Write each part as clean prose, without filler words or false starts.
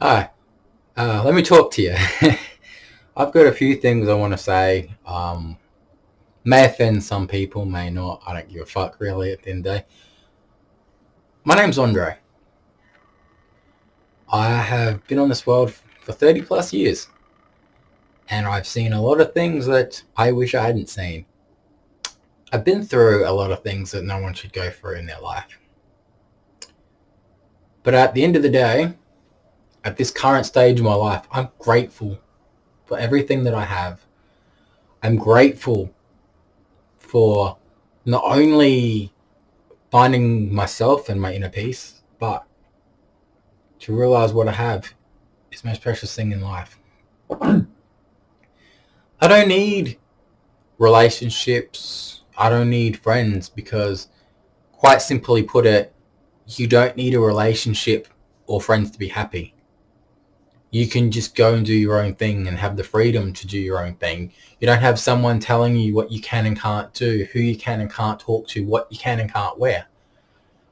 Hi, let me talk to you. I've got a few things I want to say. May offend some people, may not. I don't give a fuck really at the end of the day. My name's Andre. I have been on this world for 30 plus years, and I've seen a lot of things that I wish I hadn't seen. I've been through a lot of things that no one should go through in their life. But at the end of the day, at this current stage of my life, I'm grateful for everything that I have. I'm grateful for not only finding myself and my inner peace, but to realize what I have is the most precious thing in life. I don't need relationships. I don't need friends because, quite simply put it, you don't need a relationship or friends to be happy. You can just go and do your own thing and have the freedom to do your own thing. You don't have someone telling you what you can and can't do, who you can and can't talk to, what you can and can't wear,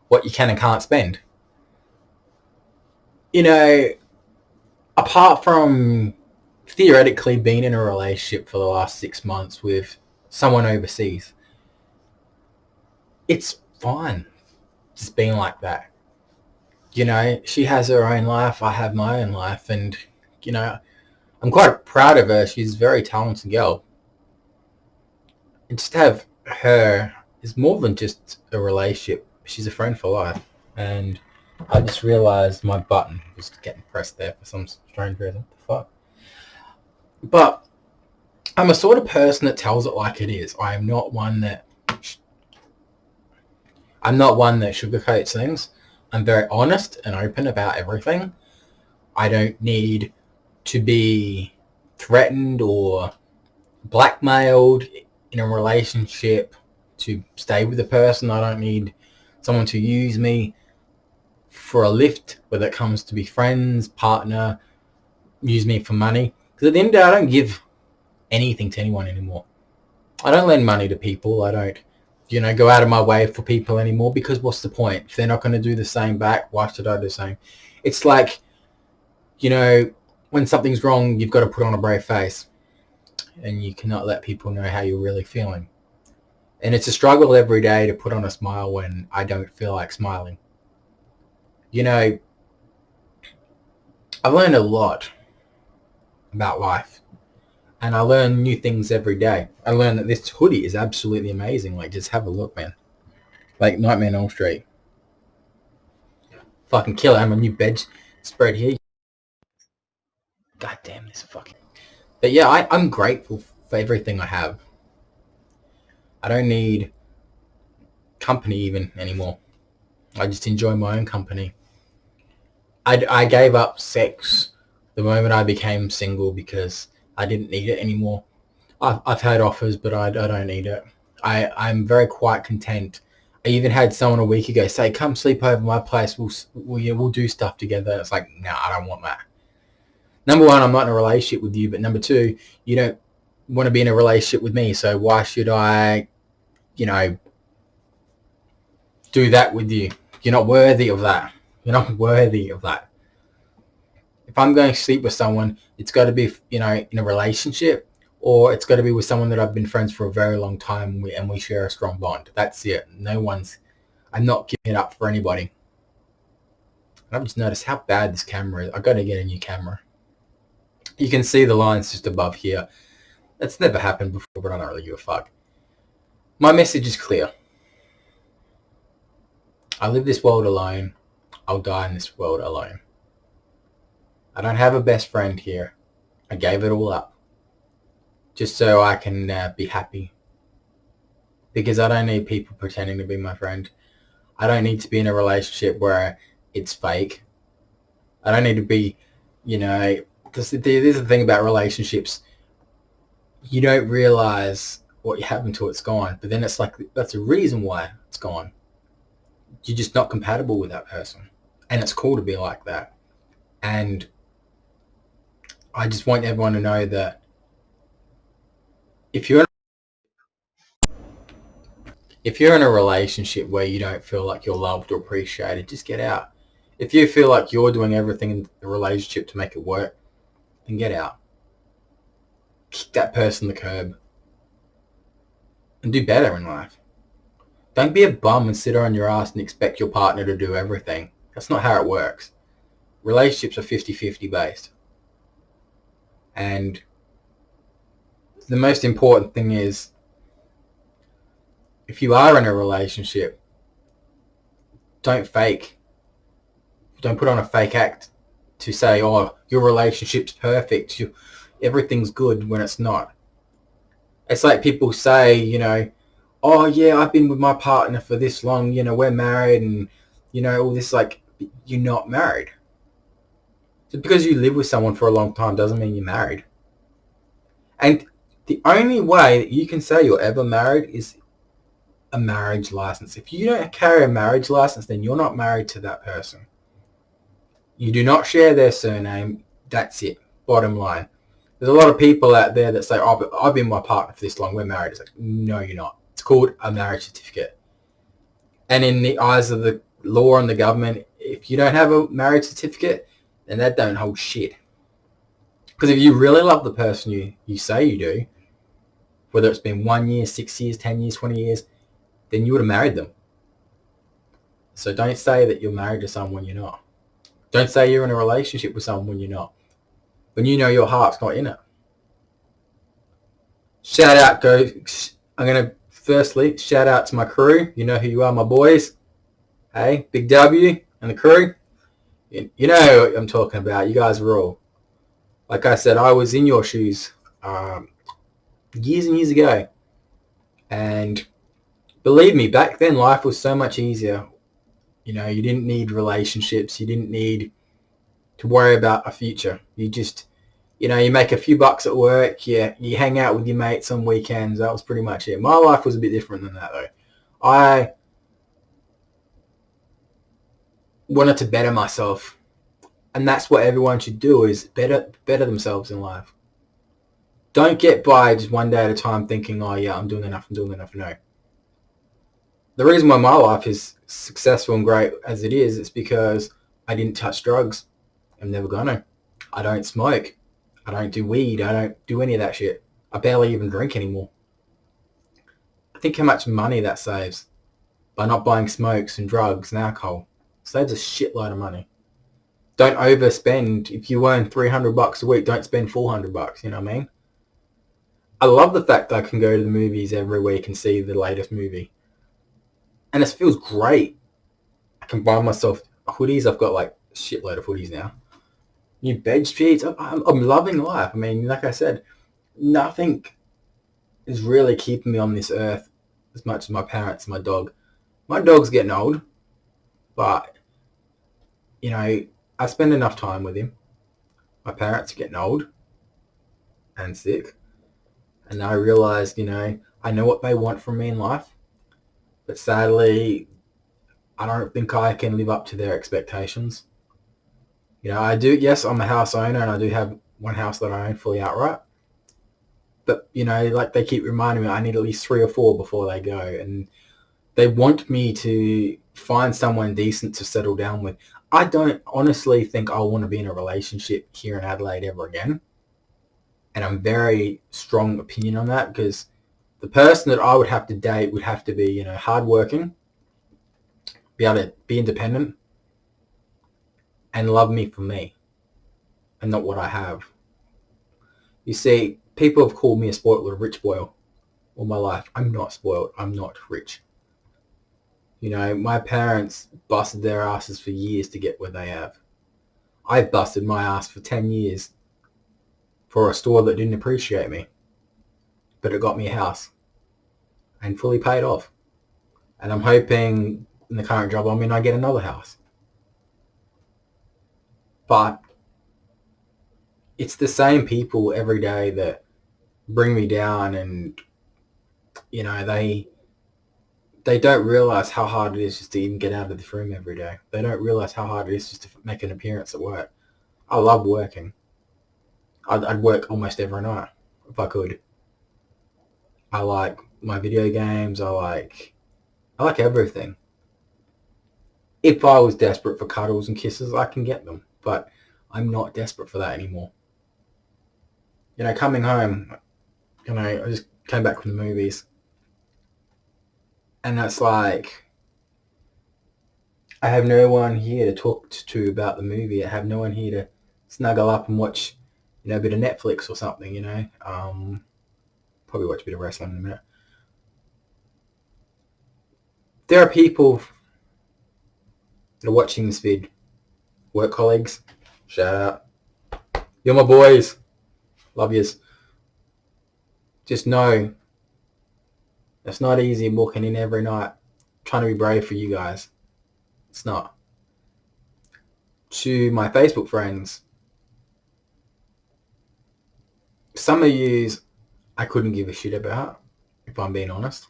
what you can and can't spend. You know, apart from theoretically being in a relationship for the last 6 months with someone overseas, it's fine just being like that. You know, she has her own life, I have my own life, and, you know, I'm quite proud of her. She's a very talented girl. And just to have her is more than just a relationship. She's a friend for life. And I just realised my button was getting pressed there for some strange reason. What the fuck? But I'm a sort of person that tells it like it is. I'm not one that sugarcoats things. I'm very honest and open about everything. I don't need to be threatened or blackmailed in a relationship to stay with the person. I don't need someone to use me for a lift, whether it comes to be friends, partner, use me for money. Because at the end of the day, I don't give anything to anyone anymore. I don't lend money to people. I don't, go out of my way for people anymore, because what's the point? If they're not going to do the same back, why should I do the same? It's like, when something's wrong, you've got to put on a brave face, and you cannot let people know how you're really feeling. And it's a struggle every day to put on a smile when I don't feel like smiling. I've learned a lot about life, and I learn new things every day. I learned that this hoodie is absolutely amazing. Like, just have a look, man. Like Nightmare on Elm Street. Fucking killer. I have a new bed spread here. God damn this fucking... But yeah, I'm grateful for everything I have. I don't need company even anymore. I just enjoy my own company. I gave up sex the moment I became single because I didn't need it anymore. I've had offers, but I don't need it. I'm very quite content. I even had someone a week ago say, "Come sleep over my place. We'll do stuff together." It's like, no, I don't want that. Number one, I'm not in a relationship with you, but number two, you don't want to be in a relationship with me. So why should I, do that with you? You're not worthy of that. You're not worthy of that. If I'm going to sleep with someone, it's got to be, in a relationship, or it's got to be with someone that I've been friends for a very long time and we share a strong bond. That's it. I'm not giving it up for anybody. And I've just noticed how bad this camera is. I've got to get a new camera. You can see the lines just above here. That's never happened before, but I don't really give a fuck. My message is clear. I live this world alone. I'll die in this world alone. I don't have a best friend here. I gave it all up just so I can be happy, because I don't need people pretending to be my friend. I don't need to be in a relationship where it's fake. I don't need to be, because there's the thing about relationships. You don't realize what you have until it's gone, but then it's like, that's a reason why it's gone. You're just not compatible with that person, and it's cool to be like that. And I just want everyone to know that if you're in a relationship where you don't feel like you're loved or appreciated, just get out. If you feel like you're doing everything in the relationship to make it work, then get out. Kick that person to the curb. And do better in life. Don't be a bum and sit on your ass and expect your partner to do everything. That's not how it works. Relationships are 50-50 based. And the most important thing is, if you are in a relationship, don't fake. Don't put on a fake act to say, oh, your relationship's perfect, everything's good, when it's not. It's like people say, you know, oh yeah, I've been with my partner for this long, you know, we're married, and you know, all this, like, you're not married. Just because you live with someone for a long time doesn't mean you're married. And the only way that you can say you're ever married is a marriage license. If you don't carry a marriage license, then you're not married to that person. You do not share their surname. That's it. Bottom line. There's a lot of people out there that say, oh, I've been with my partner for this long, we're married. It's like, no, you're not. It's called a marriage certificate. And in the eyes of the law and the government, if you don't have a marriage certificate, then that don't hold shit. Because if you really love the person you say you do, whether it's been 1 year, 6 years, 10 years, 20 years, then you would have married them. So don't say that you're married to someone you're not. Don't say you're in a relationship with someone you're not, when you know your heart's not in it. Shout out, go. I'm going to firstly shout out to my crew. You know who you are, my boys. Hey, Big W and the crew. You know what I'm talking about. You guys rule. Like I said, I was in your shoes years and years ago. And believe me, back then life was so much easier. You know, you didn't need relationships. You didn't need to worry about a future. You just, you know, you make a few bucks at work. Yeah, you hang out with your mates on weekends. That was pretty much it. My life was a bit different than that, though. I wanted to better myself. And that's what everyone should do, is better themselves in life. Don't get by just one day at a time thinking, oh yeah, I'm doing enough. No. The reason why my life is successful and great as it is because I didn't touch drugs. I'm never gonna. I don't smoke. I don't do weed. I don't do any of that shit. I barely even drink anymore. Think how much money that saves by not buying smokes and drugs and alcohol. It saves a shitload of money. Don't overspend. If you earn $300 a week, don't spend $400. You know what I mean? I love the fact that I can go to the movies every week and see the latest movie. And it feels great. I can buy myself hoodies. I've got like a shitload of hoodies now. New bed sheets. I'm loving life. I mean, like I said, nothing is really keeping me on this earth as much as my parents and my dog. My dog's getting old, but, you know, I spend enough time with him. My parents are getting old and sick. And I realized, you know, I know what they want from me in life. But sadly, I don't think I can live up to their expectations. You know, I do, yes, I'm a house owner and I do have one house that I own fully outright. But, you know, like they keep reminding me, I need at least 3 or 4 before they go. And they want me to find someone decent to settle down with. I don't honestly think I want to be in a relationship here in Adelaide ever again. And I'm very strong opinion on that, because the person that I would have to date would have to be, you know, hardworking, be able to be independent, and love me for me and not what I have. You see, people have called me a spoiled little rich boy all my life. I'm not spoiled. I'm not rich. You know, my parents busted their asses for years to get where they have. I busted my ass for 10 years for a store that didn't appreciate me, but it got me a house and fully paid off. And I'm hoping in the current job I'm in, I get another house. But it's the same people every day that bring me down, and, you know, they don't realize how hard it is just to even get out of this room every day. They don't realize how hard it is just to make an appearance at work. I love working. I'd work almost every night if I could. I like my video games. I like everything. If I was desperate for cuddles and kisses, I can get them. But I'm not desperate for that anymore. Coming home, I just came back from the movies. And that's like, I have no one here to talk to about the movie. I have no one here to snuggle up and watch, a bit of Netflix or something, Probably watch a bit of wrestling in a minute. There are people that are watching this vid. Work colleagues, shout out. You're my boys. Love yous. Just know it's not easy walking in every night trying to be brave for you guys. It's not. To my Facebook friends, some of yous I couldn't give a shit about, if I'm being honest.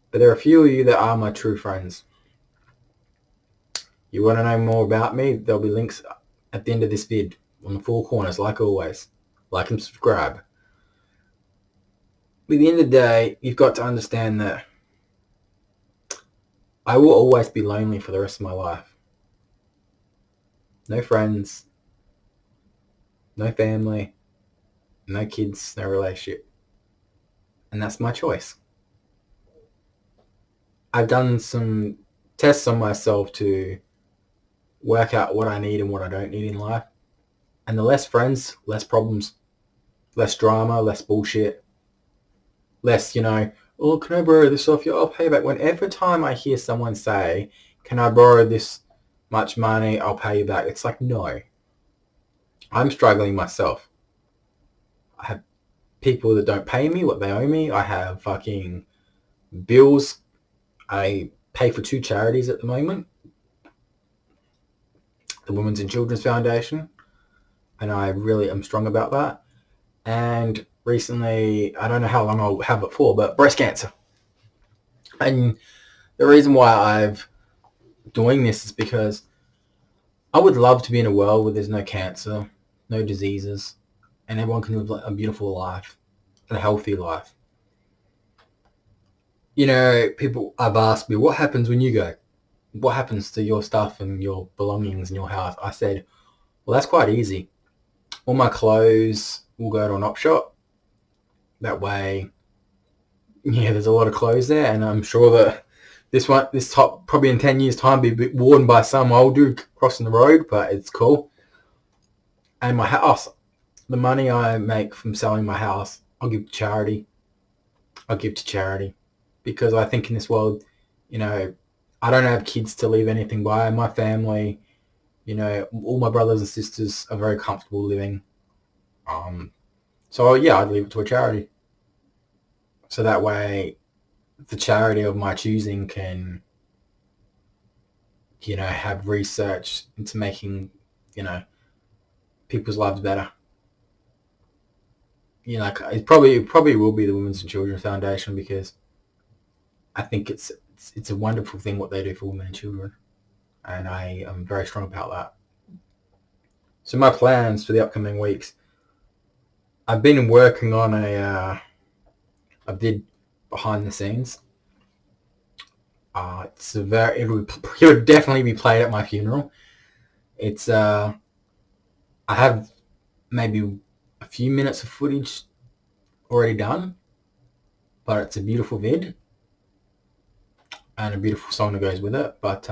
But there are a few of you that are my true friends. You want to know more about me? There'll be links at the end of this vid on the four corners, like always. Like and subscribe. At the end of the day, you've got to understand that I will always be lonely for the rest of my life. No friends, no family, no kids, no relationship. And that's my choice. I've done some tests on myself to work out what I need and what I don't need in life. And the less friends, less problems, less drama, less bullshit, less, oh, can I borrow this off you? I'll pay you back. Whenever time I hear someone say, can I borrow this much money? I'll pay you back. It's like, no. I'm struggling myself. I have people that don't pay me what they owe me. I have fucking bills. I pay for 2 charities at the moment. The Women's and Children's Foundation. And I really am strong about that. And recently, I don't know how long I'll have it for, but breast cancer. And the reason why I'm doing this is because I would love to be in a world where there's no cancer, no diseases, and everyone can live a beautiful life, a healthy life. People have asked me, what happens when you go? What happens to your stuff and your belongings in your house? I said, well, that's quite easy. All my clothes will go to an op shop. That way, there's a lot of clothes there, and I'm sure that this top probably in 10 years' time be worn by some old dude crossing the road, but it's cool. And my house, the money I make from selling my house, I'll give to charity. Because I think in this world, I don't have kids to leave anything by. My family, all my brothers and sisters are very comfortable living. So yeah, I'd leave it to a charity. So that way, the charity of my choosing can, have research into making, people's lives better. It probably will be the Women's and Children's Foundation, because I think it's a wonderful thing what they do for women and children, and I am very strong about that. So my plans for the upcoming weeks, I've been working on a vid behind the scenes. It would definitely be played at my funeral. It's I have maybe a few minutes of footage already done, but it's a beautiful vid and a beautiful song that goes with it. But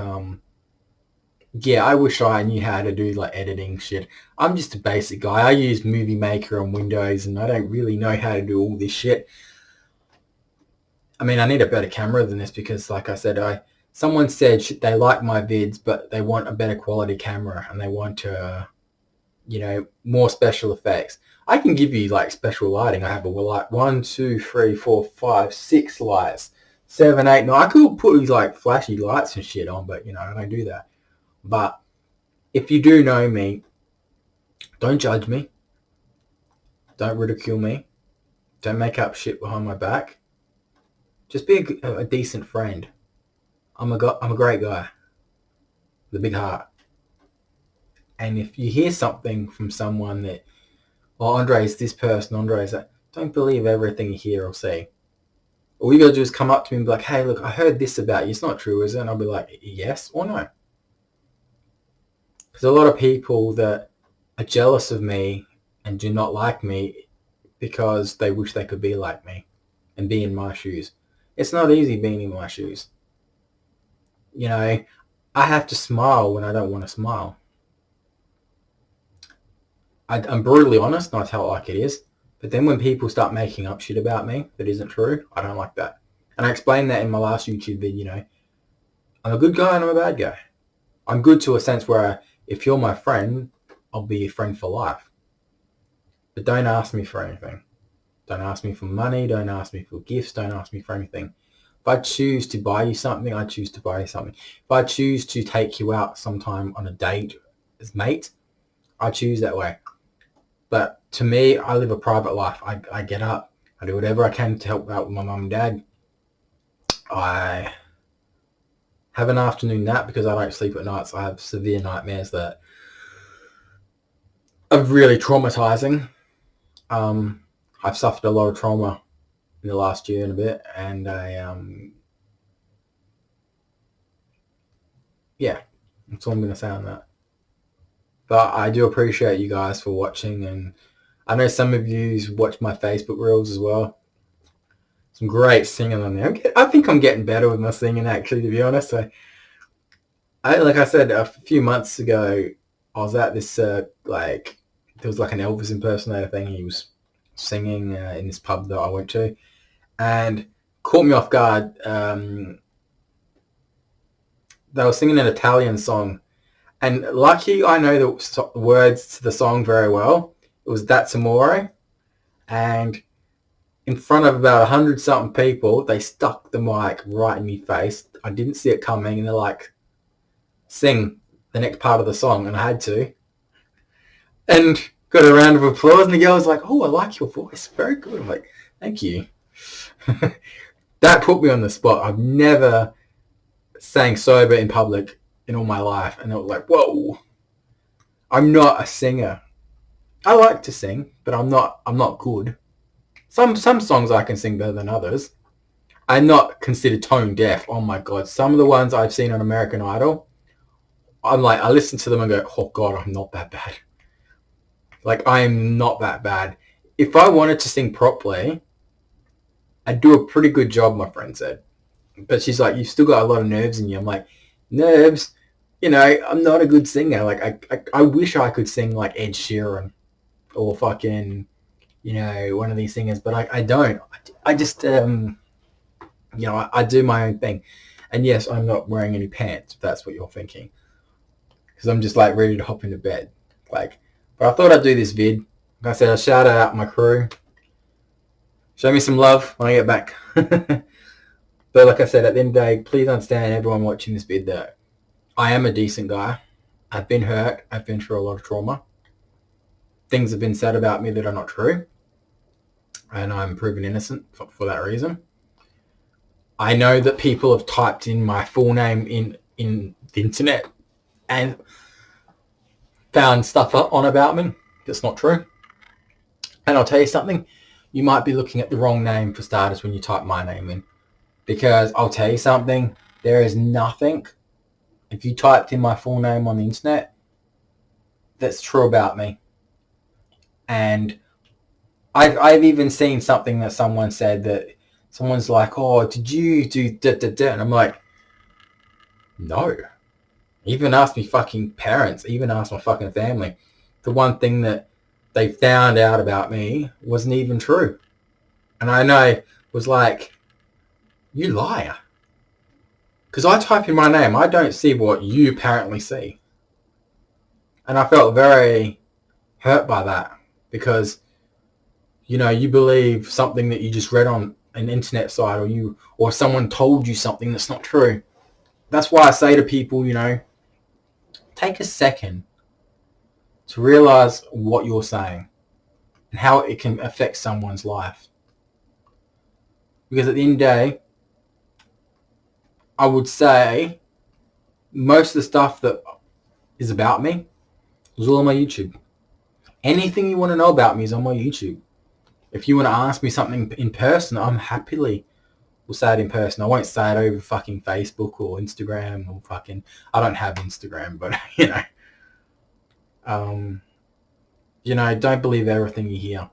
yeah, I wish I knew how to do editing shit. I'm just a basic guy. I use Movie Maker on Windows, and I don't really know how to do all this shit. I mean, I need a better camera than this, because like I said, someone said they like my vids, but they want a better quality camera, and they want more special effects. I can give you special lighting. I have 1, 2, 3, 4, 5, 6 lights, 7, 8, 9. I could put these flashy lights and shit on, but I don't do that. But if you do know me, don't judge me. Don't ridicule me. Don't make up shit behind my back. Just be a decent friend. I'm a great guy with a big heart. And if you hear something from someone that, Andre's this person, Andre's that, don't believe everything you hear or see. All you gotta do is come up to me and be like, hey, look, I heard this about you. It's not true, is it? And I'll be like, yes or no. There's a lot of people that are jealous of me and do not like me because they wish they could be like me and be in my shoes. It's not easy being in my shoes. You know, I have to smile when I don't want to smile. I'm brutally honest and I tell it like it is. But then when people start making up shit about me that isn't true, I don't like that. And I explained that in my last YouTube video, you know. I'm a good guy and I'm a bad guy. I'm good to a sense where if you're my friend, I'll be your friend for life. But don't ask me for anything. Don't ask me for money. Don't ask me for gifts. Don't ask me for anything. If I choose to buy you something, I choose to buy you something. If I choose to take you out sometime on a date as mate, I choose that way. But to me, I live a private life. I get up. I do whatever I can to help out with my mum and dad. I have an afternoon nap because I don't sleep at night, so I have severe nightmares that are really traumatizing. I've suffered a lot of trauma in the last year and a bit, and yeah, that's all I'm going to say on that. But I do appreciate you guys for watching, and I know some of you watch my Facebook reels as well. Some great singing on there. I think I'm getting better with my singing, actually, to be honest. Like I said, a few months ago, I was at this, there was like an Elvis impersonator thing. He was singing in this pub that I went to, and caught me off guard. They were singing an Italian song, and lucky I know the words to the song very well. It was That's Amore, and in front of about 100-something people, they stuck the mic right in my face. I didn't see it coming, and they're like, sing the next part of the song, and I had to. And got a round of applause, and the girl was like, oh, I like your voice. Very good. I'm like, thank you. That put me on the spot. I've never sang sober in public in all my life, and I was like, whoa. I'm not a singer. I like to sing, but I'm not good. Some songs I can sing better than others. I'm not considered tone deaf. Oh my god. Some of the ones I've seen on American Idol, I'm like, I listen to them and go, oh god, I'm not that bad. Like, I am not that bad. If I wanted to sing properly, I'd do a pretty good job, my friend said. But she's like, you've still got a lot of nerves in you. I'm like, nerves? You know, I'm not a good singer. Like, I wish I could sing like Ed Sheeran or fucking, you know, one of these singers, but I don't. I just, you know, I do my own thing. And yes, I'm not wearing any pants, if that's what you're thinking. Because I'm just like ready to hop into bed. Like, but I thought I'd do this vid. Like I said, I'll shout out my crew. Show me some love when I get back. But like I said, at the end of the day, please understand, everyone watching this vid, that I am a decent guy. I've been hurt. I've been through a lot of trauma. Things have been said about me that are not true. And I'm proven innocent for that reason. I know that people have typed in my full name in the internet and found stuff on about me that's not true. And I'll tell you something, you might be looking at the wrong name for starters when you type my name in. Because I'll tell you something, there is nothing, if you typed in my full name on the internet, that's true about me. And I've even seen something that someone said, that someone's like, oh, did you do da-da-da? And I'm like, no. Even ask me fucking parents, even ask my fucking family. The one thing that they found out about me wasn't even true. And I know it was like, you liar. Because I type in my name, I don't see what you apparently see. And I felt very hurt by that. Because, you know, you believe something that you just read on an internet site, or someone told you something that's not true. That's why I say to people, you know, take a second to realize what you're saying and how it can affect someone's life. Because at the end of the day, I would say most of the stuff that is about me is all on my YouTube. Anything you want to know about me is on my YouTube. If you want to ask me something in person, I'm happily will say it in person. I won't say it over fucking Facebook or Instagram or fucking, I don't have Instagram, but you know, Um, don't believe everything you hear,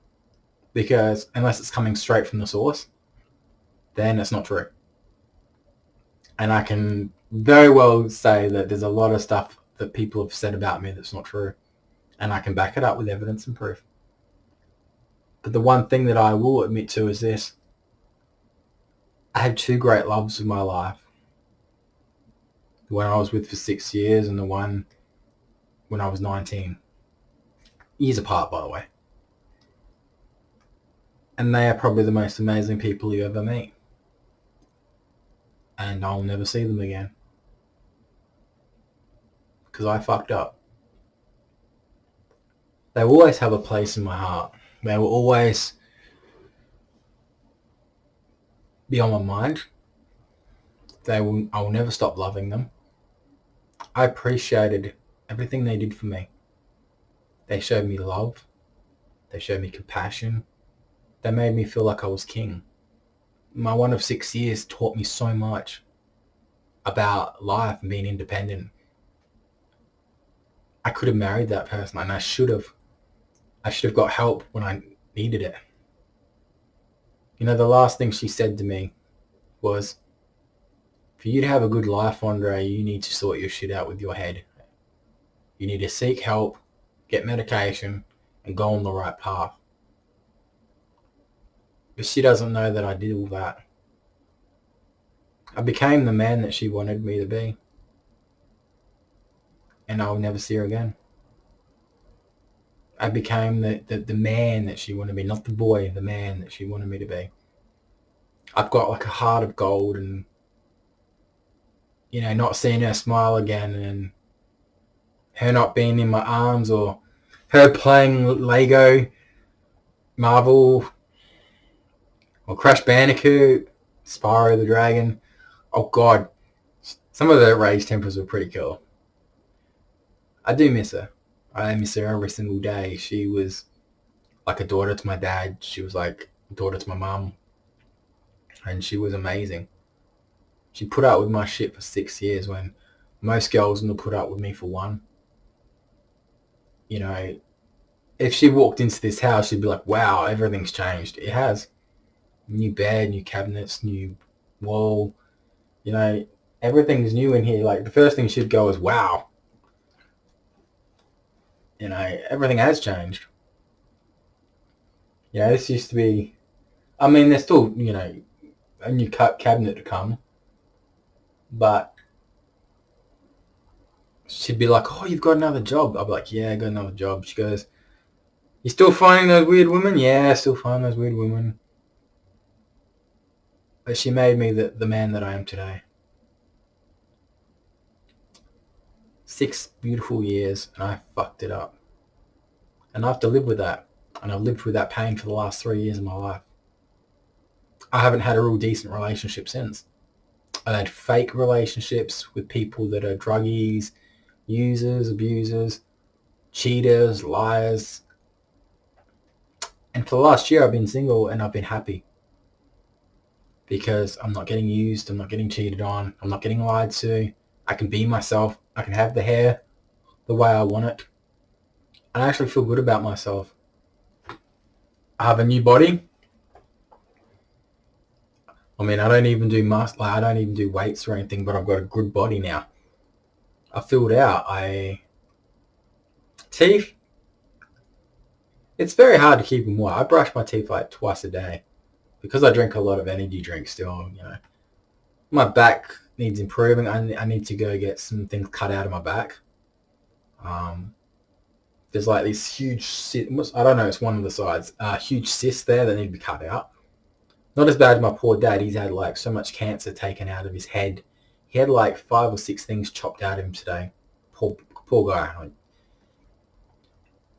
because unless it's coming straight from the source, then it's not true. And I can very well say that there's a lot of stuff that people have said about me that's not true, and I can back it up with evidence and proof. But the one thing that I will admit to is this: I had two great loves of my life. The one I was with for 6 years, and the one when I was 19. Years apart, by the way. And they are probably the most amazing people you ever meet. And I'll never see them again. Because I fucked up. They will always have a place in my heart. They will always be on my mind. I will never stop loving them. I appreciated everything they did for me. They showed me love. They showed me compassion. They made me feel like I was king. My one of 6 years taught me so much about life and being independent. I could have married that person, and I should have. I should have got help when I needed it. The last thing she said to me was, for you to have a good life, Andre, you need to sort your shit out with your head. You need to seek help, get medication, and go on the right path. But she doesn't know that I did all that. I became the man that she wanted me to be. And I'll never see her again. I became the man that she wanted me, not the boy, the man that she wanted me to be. I've got like a heart of gold, and not seeing her smile again, and her not being in my arms, or her playing Lego, Marvel, or Crash Bandicoot, Spyro the Dragon. Oh God, some of the Rage Tempers were pretty cool. I do miss her. I miss her every single day. She was like a daughter to my dad. She was like a daughter to my mum. And she was amazing. She put up with my shit for 6 years when most girls wouldn't put up with me for one. If she walked into this house, she'd be like, wow, everything's changed. It has. New bed, new cabinets, new wall. Everything's new in here. Like, the first thing she'd go is, wow. Everything has changed. This used to be, there's still, a new cabinet to come. But she'd be like, oh, you've got another job. I'd be like, yeah, I got another job. She goes, you still finding those weird women? Yeah, I still find those weird women. But she made me the man that I am today. 6 beautiful years, and I fucked it up. And I have to live with that. And I've lived with that pain for the last 3 years of my life. I haven't had a real decent relationship since. I've had fake relationships with people that are druggies, users, abusers, cheaters, liars. And for the last year, I've been single and I've been happy. Because I'm not getting used, I'm not getting cheated on, I'm not getting lied to. I can be myself. I can have the hair the way I want it. And I actually feel good about myself. I have a new body. I don't even do I don't even do weights or anything, but I've got a good body now. I filled out. Teeth. It's very hard to keep them white. I brush my teeth like twice a day because I drink a lot of energy drinks still. My back needs improving. I need to go get some things cut out of my back. There's like this huge cyst. I don't know. It's one of the sides. Huge cyst there that need to be cut out. Not as bad as my poor dad. He's had like so much cancer taken out of his head. He had like 5 or 6 things chopped out of him today. Poor guy.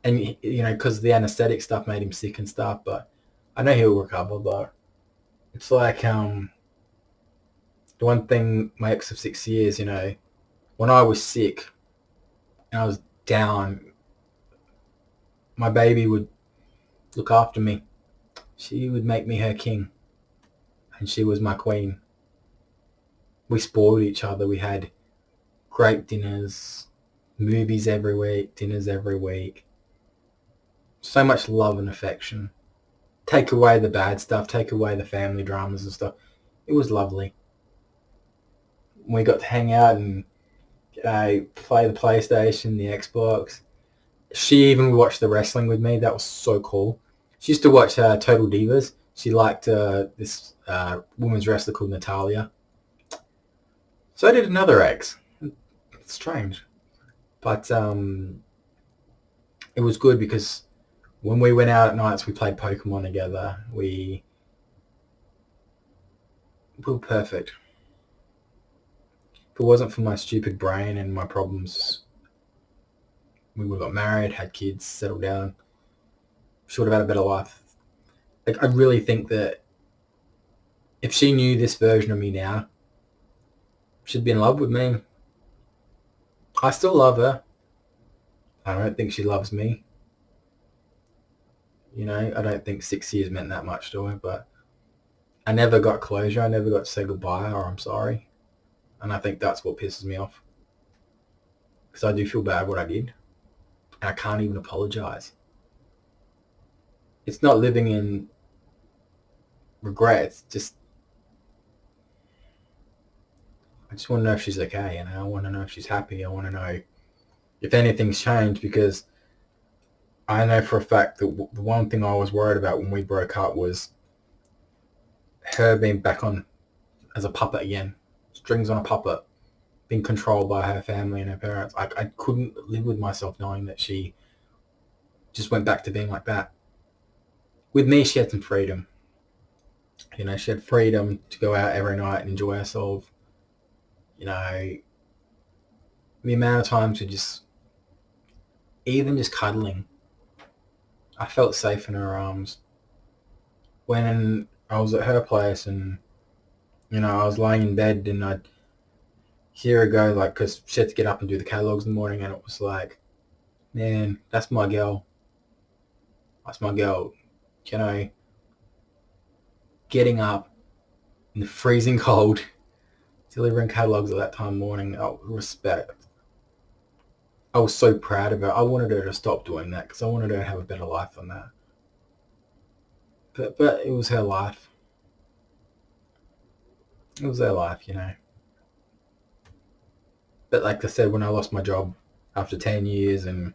And because the anesthetic stuff made him sick and stuff. But I know he'll recover. But it's like the one thing my ex of 6 years. When I was sick and I was down, my baby would look after me. She would make me her king. And she was my queen. We spoiled each other. We had great dinners. Movies every week, dinners every week. So much love and affection. Take away the bad stuff, take away the family dramas and stuff. It was lovely. We got to hang out and play the PlayStation, the Xbox. She even watched the wrestling with me. That was so cool. She used to watch Total Divas. She liked this women's wrestler called Natalia. So did another ex. It's strange. But it was good because when we went out at nights, we played Pokemon together. We were perfect. If it wasn't for my stupid brain and my problems, we would have got married, had kids, settled down. She would have had a better life. Like, I really think that if she knew this version of me now, she'd be in love with me. I still love her. I don't think she loves me. I don't think 6 years meant that much to her, but I never got closure. I never got to say goodbye or I'm sorry. And I think that's what pisses me off. Because I do feel bad what I did. And I can't even apologize. It's not living in regret. It's just, I just want to know if she's okay. I want to know if she's happy. I want to know if anything's changed, because I know for a fact that the one thing I was worried about when we broke up was her being back on as a puppet again. Strings on a puppet, being controlled by her family and her parents. I couldn't live with myself knowing that she just went back to being like that. With me, she had some freedom. She had freedom to go out every night and enjoy herself. The amount of times we even just cuddling, I felt safe in her arms. When I was at her place and, I was lying in bed and I'd hear her go, like, because she had to get up and do the catalogs in the morning, and it was like, man, that's my girl. That's my girl. Getting up in the freezing cold, delivering catalogs at that time of morning, respect. I was so proud of her. I wanted her to stop doing that because I wanted her to have a better life than that. But it was her life. It was her life, But like I said, when I lost my job after 10 years and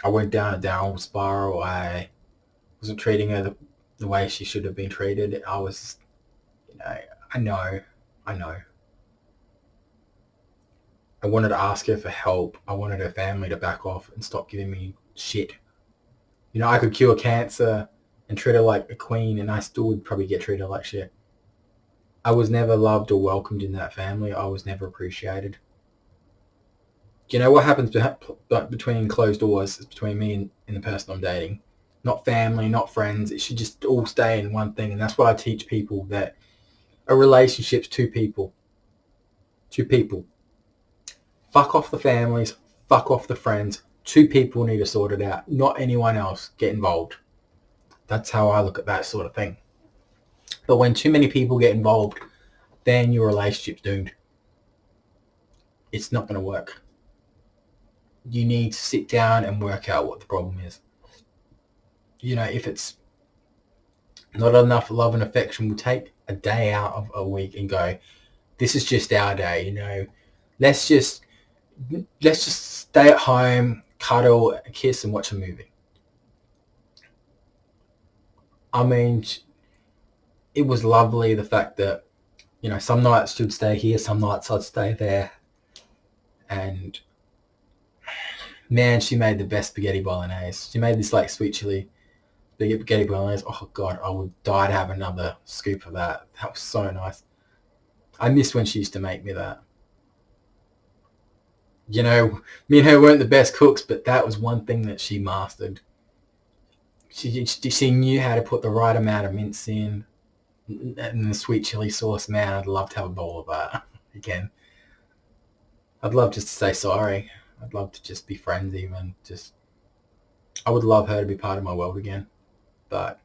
I went down a downward spiral, I wasn't treating her the way she should have been treated. I was, I know. I wanted to ask her for help. I wanted her family to back off and stop giving me shit. I could cure cancer and treat her like a queen, and I still would probably get treated like shit. I was never loved or welcomed in that family. I was never appreciated. What happens between closed doors is between me and the person I'm dating. Not family, not friends. It should just all stay in one thing. And that's what I teach people, that a relationship's two people. Two people. Fuck off the families. Fuck off the friends. Two people need to sort it out. Not anyone else get involved. That's how I look at that sort of thing. But when too many people get involved, then your relationship's doomed. It's not going to work. You need to sit down and work out what the problem is. If it's not enough love and affection, we'll take a day out of a week and go, this is just our day, let's just stay at home, cuddle, kiss and watch a movie. I mean, it was lovely, the fact that, some nights she'd stay here, some nights I'd stay there. And man, she made the best spaghetti bolognese. She made this like sweet chili spaghetti bolognese. Oh God, I would die to have another scoop of that. That was so nice. I miss when she used to make me that. Me and her weren't the best cooks, but that was one thing that she mastered. She knew how to put the right amount of mince in, and the sweet chili sauce. Man, I'd love to have a bowl of that again. I'd love just to say sorry. I'd love to just be friends even. I would love her to be part of my world again. But,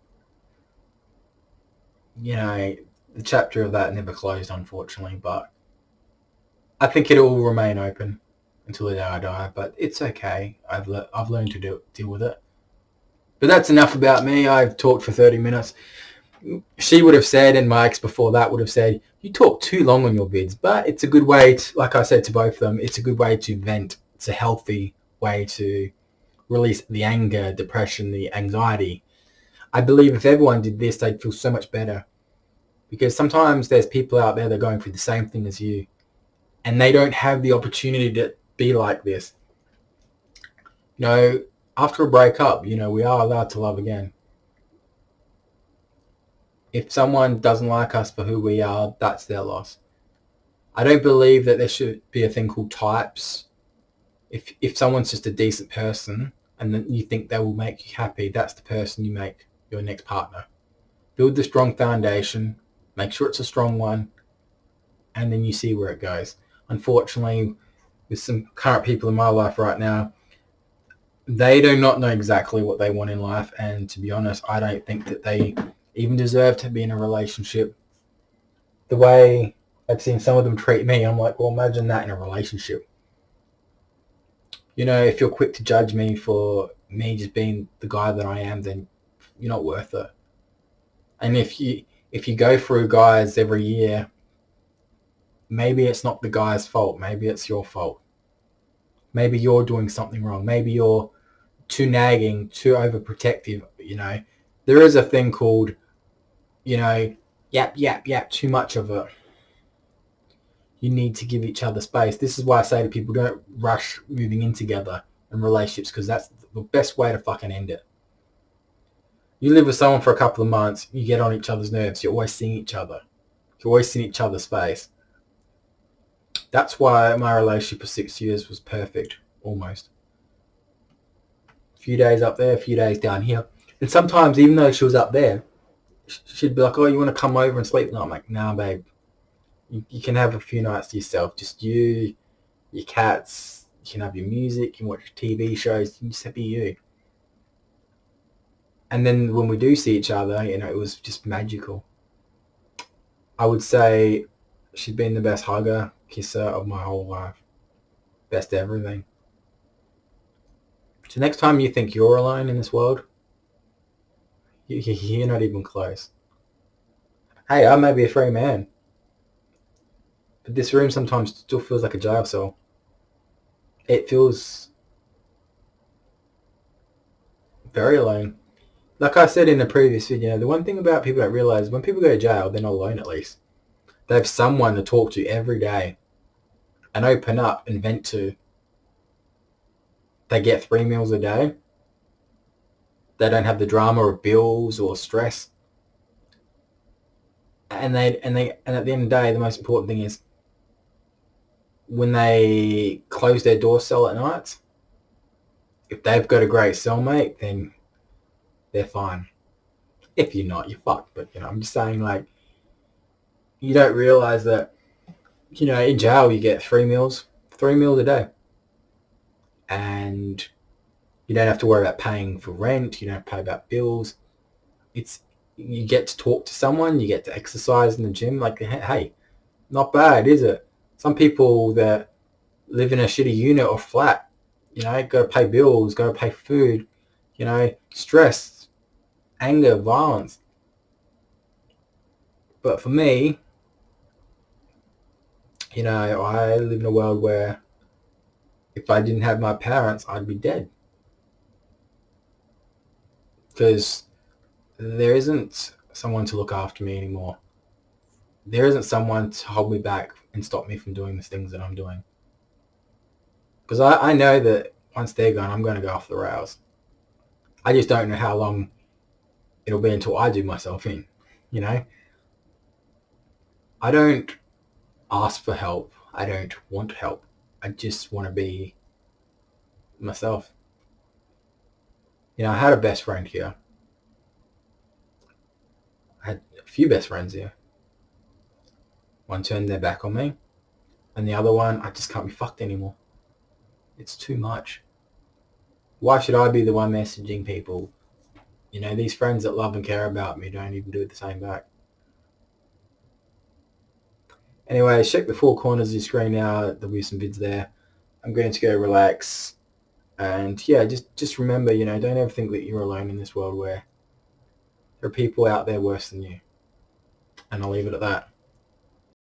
the chapter of that never closed, unfortunately. But I think it will remain open. until the day I die. But it's okay. I've learned to deal with it. But that's enough about me. I've talked for 30 minutes. She would have said, and my ex before that would have said, you talk too long on your vids. But it's a good way to, like I said to both of them, it's a good way to vent. It's a healthy way to release the anger, depression, the anxiety. I believe if everyone did this, they'd feel so much better. Because sometimes there's people out there that are going through the same thing as you, and they don't have the opportunity to be like this. You know, after a breakup, you know, we are allowed to love again. If someone doesn't like us for who we are, that's their loss. I don't believe that there should be a thing called types. If someone's just a decent person and then you think they will make you happy, that's the person you make your next partner. Build the strong foundation, make sure it's a strong one, and then you see where it goes. Unfortunately, with some current people in my life right now, they do not know exactly what they want in life, and to be honest, I don't think that they even deserve to be in a relationship. The way I've seen some of them treat me, I'm like, well, imagine that in a relationship. You know, if you're quick to judge me for me just being the guy that I am, then you're not worth it. And if you go through guys every year, maybe it's not the guy's fault. Maybe it's your fault. Maybe you're doing something wrong. Maybe you're too nagging, too overprotective. You know, there is a thing called, you know, yap, too much of it. You need to give each other space. This is why I say to people, don't rush moving in together in relationships, because that's the best way to fucking end it. You live with someone for a couple of months, you get on each other's nerves, you're always seeing each other. You're always seeing each other's face. That's why my relationship for 6 years was perfect, almost. A few days up there, a few days down here. And sometimes, even though she was up there, she'd be like, oh, you want to come over and sleep? And I'm like, nah, babe. You can have a few nights to yourself. Just you, your cats. You can have your music. You can watch TV shows. You can just be you. And then when we do see each other, you know, it was just magical. I would say she'd been the best hugger, kisser of my whole life. Best everything. So next time you think you're alone in this world, you're not even close. Hey, I may be a free man, but this room sometimes still feels like a jail cell. It feels very alone. Like I said in the previous video, the one thing about people don't realize, when people go to jail, they're not alone at least. They have someone to talk to every day and open up and vent to. They get 3 meals a day. They don't have the drama of bills or stress. And at the end of the day, the most important thing is when they close their door cell at night, if they've got a great cellmate, then they're fine. If you're not, you're fucked. But, you know, I'm just saying, like, you don't realize that, you know, in jail you get 3 meals a day. And you don't have to worry about paying for rent. You don't have to pay about bills. You get to talk to someone. You get to exercise in the gym. Like, hey, not bad, is it? Some people that live in a shitty unit or flat, you know, got to pay bills, got to pay food, you know, stress, anger, violence. But for me, you know, I live in a world where if I didn't have my parents, I'd be dead. Because there isn't someone to look after me anymore. There isn't someone to hold me back and stop me from doing the things that I'm doing. Because I know that once they're gone, I'm going to go off the rails. I just don't know how long it'll be until I do myself in, you know? I don't ask for help. I don't want help. I just want to be myself. You know, I had a best friend here. I had a few best friends here. One turned their back on me, and the other one, I just can't be fucked anymore. It's too much. Why should I be the one messaging people? You know, these friends that love and care about me don't even do the same back. Anyway, check the 4 corners of your screen now. There'll be some vids there. I'm going to go relax. And yeah, just remember, don't ever think that you're alone in this world where there are people out there worse than you. And I'll leave it at that.